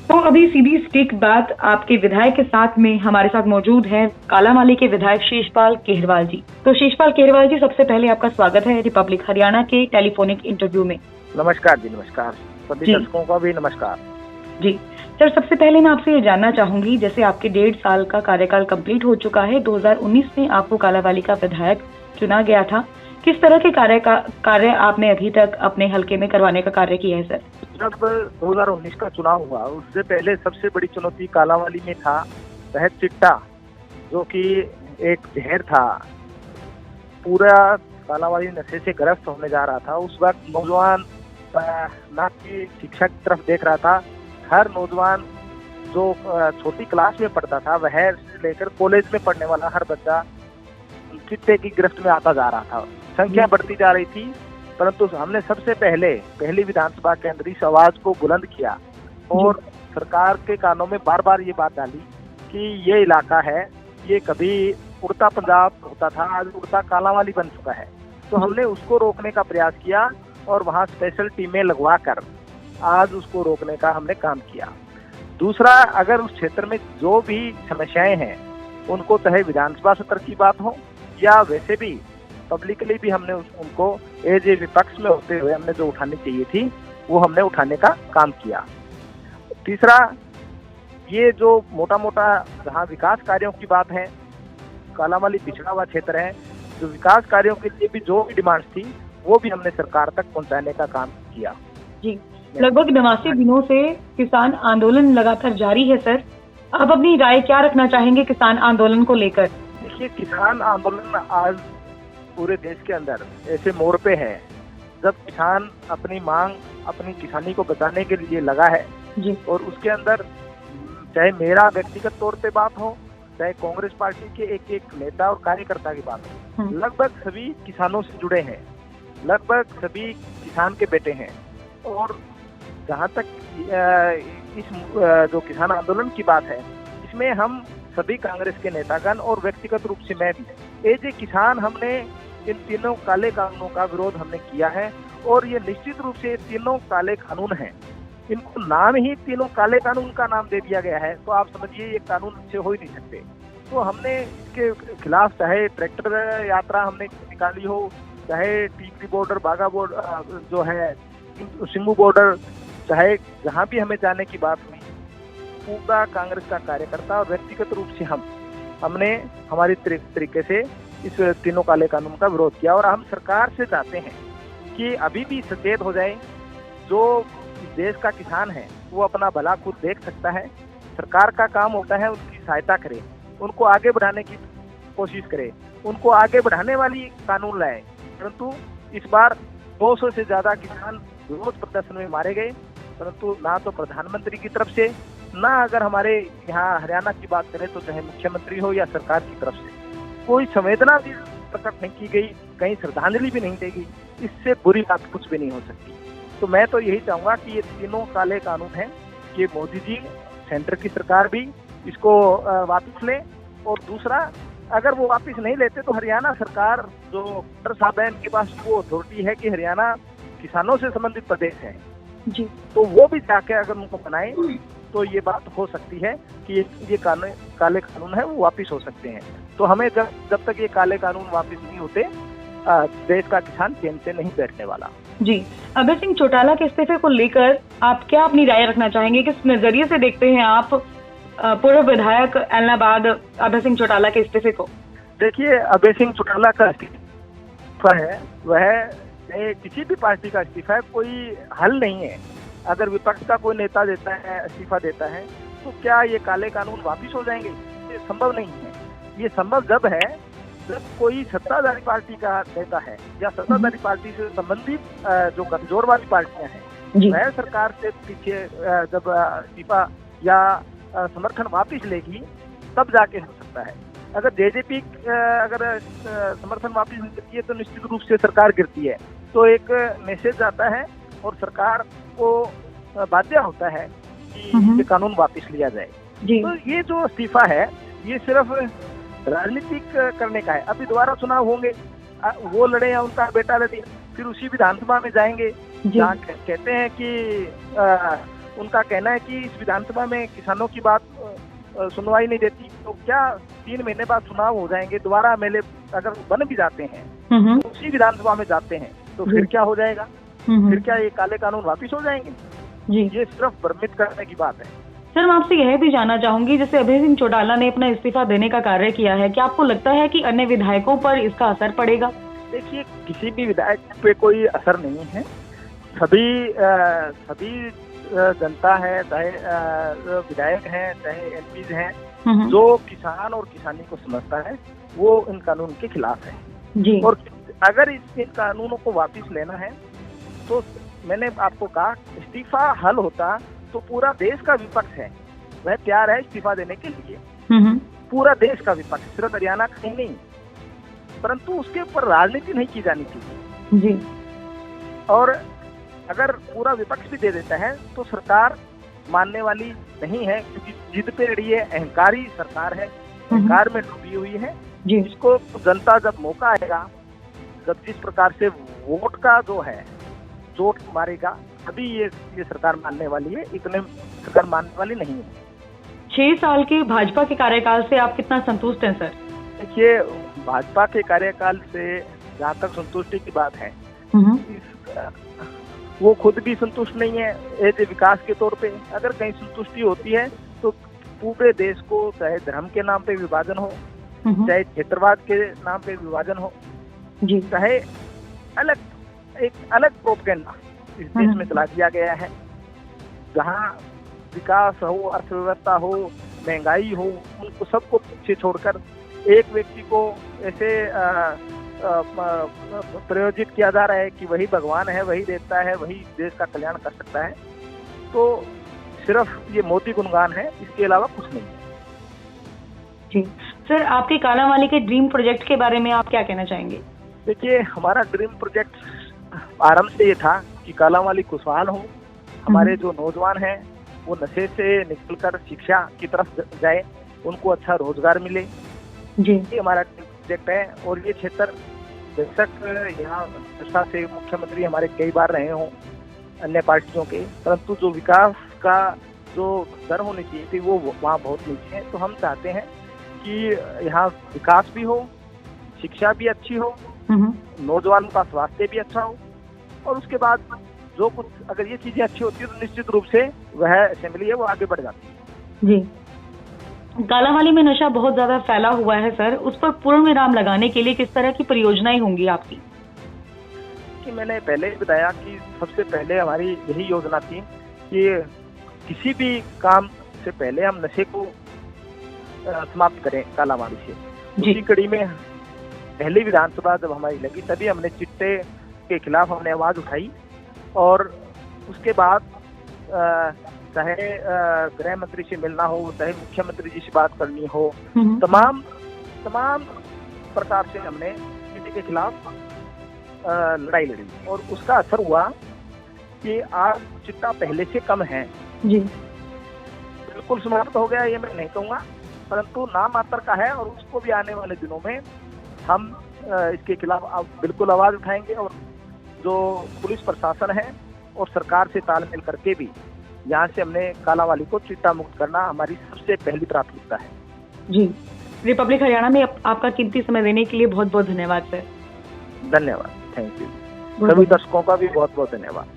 तो अभी सीधी स्टिक बात आपके विधायक के साथ में हमारे साथ मौजूद हैं कालांवाली के विधायक शेषपाल केहरवाल जी। तो शेषपाल केहरवाल जी, सबसे पहले आपका स्वागत है रिपब्लिक हरियाणा के टेलीफोनिक इंटरव्यू में। नमस्कार जी, नमस्कार। सभी दर्शकों का भी नमस्कार जी। सर, सबसे पहले मैं आपसे ये जानना चाहूंगी, जैसे आपके 1.5 साल का कार्यकाल कंप्लीट हो चुका है, 2019 में आपको कालांवाली का विधायक चुना गया था। किस तरह के कार्य आपने अभी तक अपने हलके में करवाने का कार्य किया है सर? जब 2019 का चुनाव हुआ, उससे पहले सबसे बड़ी चुनौती कालांवाली में था शहद चिट्टा, जो कि एक जहर था। पूरा कालांवाली नशे से ग्रस्त होने जा रहा था। उस वक्त नौजवान ना कि शिक्षा की तरफ देख रहा था। हर नौजवान जो छोटी क्लास में पढ़ता था, वह से लेकर कॉलेज में पढ़ने वाला हर बच्चा चिट्टे की गिरफ्त में आता जा रहा था। संख्या बढ़ती जा रही थी, परंतु हमने सबसे पहली विधानसभा के अंदर इस आवाज को बुलंद किया और सरकार के कानों में बार बार ये बात डाली कि ये इलाका है, ये कभी उड़ता पंजाब होता था, आज उड़ता कालांवाली बन चुका है। तो हमने उसको रोकने का प्रयास किया और वहाँ स्पेशल टीमें लगवा कर आज उसको रोकने का हमने काम किया। दूसरा, अगर उस क्षेत्र में जो भी समस्याएं हैं, उनको चाहे विधानसभा सत्र की बात हो या वैसे भी पब्लिकली भी हमने उनको एज ए विपक्ष में होते हुए हमने जो उठानी चाहिए थी, वो हमने उठाने का काम किया। तीसरा, ये जो मोटा मोटा जहाँ विकास कार्यों की बात है, कालांवाली पिछड़ा हुआ क्षेत्र है, जो विकास कार्यों के लिए भी जो भी डिमांड्स थी, वो भी हमने सरकार तक पहुंचाने का काम किया। जी, लगभग 89 दिनों से किसान आंदोलन लगातार जारी है सर। आप अपनी राय क्या रखना चाहेंगे किसान आंदोलन को लेकर? देखिए, किसान आंदोलन आज पूरे देश के अंदर ऐसे मोड़ पे है जब किसान अपनी मांग, अपनी किसानी को बचाने के लिए लगा है जी। और उसके अंदर चाहे मेरा व्यक्तिगत तौर पे बात हो, चाहे कांग्रेस पार्टी के एक एक नेता और कार्यकर्ता की बात हो, लगभग सभी किसानों से जुड़े हैं, लगभग सभी किसान के बेटे हैं। और जहाँ तक इस जो किसान आंदोलन की बात है, इसमें हम सभी कांग्रेस के नेतागण और व्यक्तिगत रूप से मैं भी एज ए किसान हमने इन तीनों काले कानूनों का विरोध हमने किया है। और ये निश्चित रूप से तीनों काले कानून हैं, इनको नाम ही तीनों काले कानून का नाम दे दिया गया है, तो आप समझिए ये कानून अच्छे हो ही नहीं सकते। तो हमने इसके खिलाफ चाहे ट्रैक्टर यात्रा हमने निकाली हो, चाहे टीकरी बॉर्डर, बाघा बॉर्डर जो है, सिंगू बॉर्डर, चाहे जहाँ भी हमें जाने की बात हुई, पूरा कांग्रेस का कार्यकर्ता और व्यक्तिगत रूप से हमने हमारी तरीके से इस तीनों काले कानून का विरोध किया। और हम सरकार से चाहते हैं कि अभी भी सचेत हो जाए। जो देश का किसान है वो अपना भला खुद देख सकता है। सरकार का काम होता है उनकी सहायता करे, उनको आगे बढ़ाने की कोशिश करे, उनको आगे बढ़ाने वाली कानून लाए। परंतु इस बार 200 से ज्यादा किसान विरोध प्रदर्शन में मारे गए, परंतु ना तो प्रधानमंत्री की तरफ से, ना अगर हमारे यहाँ हरियाणा की बात करें तो चाहे मुख्यमंत्री हो या सरकार की तरफ से कोई संवेदना भी प्रकट नहीं की गई, कहीं श्रद्धांजलि भी नहीं देगी। इससे बुरी बात कुछ भी नहीं हो सकती। तो मैं तो यही चाहूंगा कि ये तीनों काले कानून हैं, ये मोदी जी, सेंटर की सरकार भी इसको वापस ले। और दूसरा, अगर वो वापस नहीं लेते तो हरियाणा सरकार जो डॉक्टर साहब है, इनके पास वो अथॉरिटी है कि हरियाणा किसानों से संबंधित प्रदेश है जी, तो वो भी जाके अगर उनको बनाए तो ये बात हो सकती है कि ये काले कानून है वो वापस हो सकते हैं। तो हमें जब तक ये काले कानून वापस नहीं होते, देश का किसान चैन से नहीं बैठने वाला। जी, अभय सिंह चौटाला के इस्तीफे को लेकर आप क्या अपनी राय रखना चाहेंगे? किस नजरिए से देखते हैं आप पूर्व विधायक एलनाबाद अभय सिंह चौटाला के इस्तीफे को? देखिए, अभय सिंह चौटाला का इस्तीफा है वह किसी भी पार्टी का इस्तीफा कोई हल नहीं है। अगर विपक्ष का कोई नेता देता है, इस्तीफा देता है, तो क्या ये काले कानून वापिस हो जाएंगे? ये संभव नहीं है। ये संभव जब है जब कोई सत्ताधारी पार्टी का नेता है या सत्ताधारी पार्टी से संबंधित जो कमजोर वाली पार्टियां हैं, वह सरकार से पीछे जब इस्तीफा या समर्थन वापिस लेगी, तब जाके हो सकता है। अगर जेजेपी अगर समर्थन वापिस लेती है तो निश्चित रूप से सरकार गिरती है। तो एक मैसेज आता है और सरकार को बाध्य होता है कि ये कानून वापस लिया जाए। तो ये जो इस्तीफा है, ये सिर्फ राजनीतिक करने का है। अभी दोबारा चुनाव होंगे, वो लड़े या उनका बेटा लड़े, फिर उसी विधानसभा में जाएंगे जहाँ कहते हैं कि उनका कहना है कि इस विधानसभा में किसानों की बात सुनवाई नहीं देती, तो क्या 3 महीने बाद चुनाव हो जाएंगे, दोबारा एमएलए अगर बन भी जाते हैं तो उसी विधानसभा में जाते हैं, तो फिर क्या हो जाएगा? फिर क्या ये काले कानून वापिस हो जाएंगे? जी, ये सिर्फ भ्रमित करने की बात है। सर मैं आपसे यह भी जानना चाहूंगी, जैसे अभय सिंह चौटाला ने अपना इस्तीफा देने का कार्य किया है, क्या आपको लगता है कि अन्य विधायकों पर इसका असर पड़ेगा? देखिए, किसी भी विधायक पे कोई असर नहीं है। सभी जनता है, चाहे विधायक हैं, चाहे एमपीज हैं, जो किसान और किसानी को समझता है वो इन कानून के खिलाफ है जी। और अगर इन कानूनों को वापस लेना है तो मैंने आपको कहा, इस्तीफा हल होता तो पूरा देश का विपक्ष है, वह तैयार है इस्तीफा देने के लिए। पूरा देश का विपक्ष, सिर्फ हरियाणा का ही नहीं, परंतु उसके ऊपर राजनीति नहीं की जानी चाहिए जी। और अगर पूरा विपक्ष भी दे देता है तो सरकार मानने वाली नहीं है, क्योंकि जिद पे अड़ी है, अहंकारी सरकार है, अहंकार में डूबी हुई है जी। इसको जनता जब मौका आएगा, जब जिस प्रकार से वोट का जो है चोट मारेगा, अभी ये सरकार मानने वाली है, इतने सरकार मानने वाली नहीं है। 6 साल के भाजपा के कार्यकाल से आप कितना संतुष्ट हैं सर? देखिए, भाजपा के कार्यकाल से जहाँ तक संतुष्टि की बात है, वो खुद भी संतुष्ट नहीं है एज विकास के तौर पे। अगर कहीं संतुष्टि होती है तो पूरे देश को, चाहे धर्म के नाम पे विभाजन हो, चाहे क्षेत्रवाद के नाम पे विभाजन हो जी, चाहे एक अलग प्रोपेगेंडा इस देश में चला दिया गया है, जहाँ विकास हो, अर्थव्यवस्था हो, महंगाई हो, उनको सबको पीछे छोड़कर एक व्यक्ति को ऐसे प्रयोजित किया जा रहा है कि वही भगवान है, वही देवता है, वही देश का कल्याण कर सकता है। तो सिर्फ ये मोदी गुणगान है, इसके अलावा कुछ नहीं है जी। सर, आपके कालांवाली के ड्रीम प्रोजेक्ट के बारे में आप क्या कहना चाहेंगे? देखिए, हमारा ड्रीम प्रोजेक्ट आरंभ से ये था कि कालांवाली खुशहाल हो, हमारे जो नौजवान हैं वो नशे से निकलकर शिक्षा की तरफ जाए, उनको अच्छा रोजगार मिले जी, ये हमारा प्रोजेक्ट है। और ये क्षेत्र बेशक यहाँ दशा से मुख्यमंत्री हमारे कई बार रहे हों अन्य पार्टियों के, परंतु जो विकास का जो दर होनी चाहिए थी वो वहाँ बहुत नीचे है। तो हम चाहते हैं कि यहाँ विकास भी हो, शिक्षा भी अच्छी हो, नौजवानों का स्वास्थ्य भी अच्छा हो, और उसके बाद जो कुछ अगर ये चीजें अच्छी होती है तो निश्चित रूप से वह असेंबली है वो आगे बढ़ जाती है जी। कालांवाली में नशा बहुत ज्यादा फैला हुआ है सर, उस पर पूर्ण विराम लगाने के लिए किस तरह की परियोजनाएं होंगी आपकी? कि मैंने पहले ही बताया कि सबसे पहले हमारी यही योजना थी कि किसी भी काम से पहले हम नशे को समाप्त करें कालांवाली से। उसी कड़ी में पहली विधानसभा जब हमारी लगी तभी हमने चिट्टे के खिलाफ हमने आवाज उठाई, और उसके बाद चाहे गृह मंत्री से मिलना हो, चाहे मुख्यमंत्री जी से बात करनी हो, तमाम प्रकार से हमने चिट्टे के खिलाफ लड़ाई लड़ी, और उसका असर हुआ कि आज चिट्टा पहले से कम है जी। बिल्कुल समाप्त हो गया ये मैं नहीं कहूँगा, परंतु नाम मात्र का है, और उसको भी आने वाले दिनों में हम इसके खिलाफ बिल्कुल आवाज उठाएंगे। और जो पुलिस प्रशासन है और सरकार से तालमेल करके भी यहाँ से हमने कालांवाली को चिट्टा मुक्त करना हमारी सबसे पहली प्राथमिकता है जी। रिपब्लिक हरियाणा में आपका कीमती समय देने के लिए बहुत बहुत धन्यवाद सर। धन्यवाद, थैंक यू। सभी दर्शकों का भी बहुत बहुत धन्यवाद।